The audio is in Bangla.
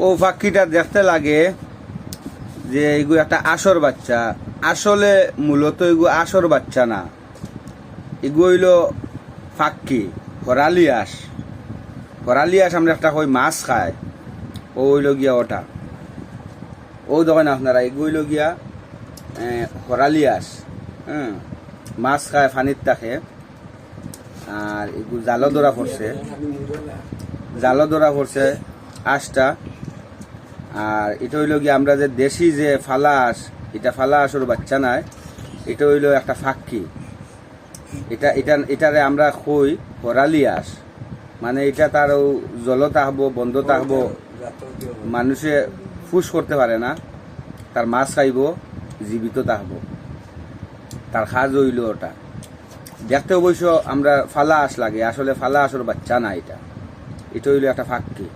ও পাখিটা দেখতে লাগে যে এগুলো একটা আসর বাচ্চা। আসলে মূলত এগুলো আসর বাচ্চা না, এগুলো হইল ফাক্কি হরালিয়াস। হরালিয়াস আমরা একটা কই মাছ খায়, ও হইল গিয়া ওটা। ও দেখেন আপনারা, এগুলো হইল গিয়া হরালিয়াস। মাছ খায়, ফানির থাকে। আর এগুলো জালও ধরা পড়ছে, জালও ধরা পড়ছে আঁশটা। আর এটা হইল গিয়ে আমরা যে দেশি যে ফালাস, এটা ফালাসের বাচ্চা নাই, এটা হইল একটা ফাক্কি। এটারে আমরা কই হরালিয়াস। মানে এটা তার জল থাকবো, বন্ধ থাকবো, মানুষে ফুস করতে পারে না, তার মাছ খাইব, জীবিত থাকবো, তার খাজ হইল ওটা। দেখতে অবশ্য আমরা ফালা আঁশ লাগে, আসলে ফালা আঁশের বাচ্চা না এটা, এটা হইল একটা ফাক্কি।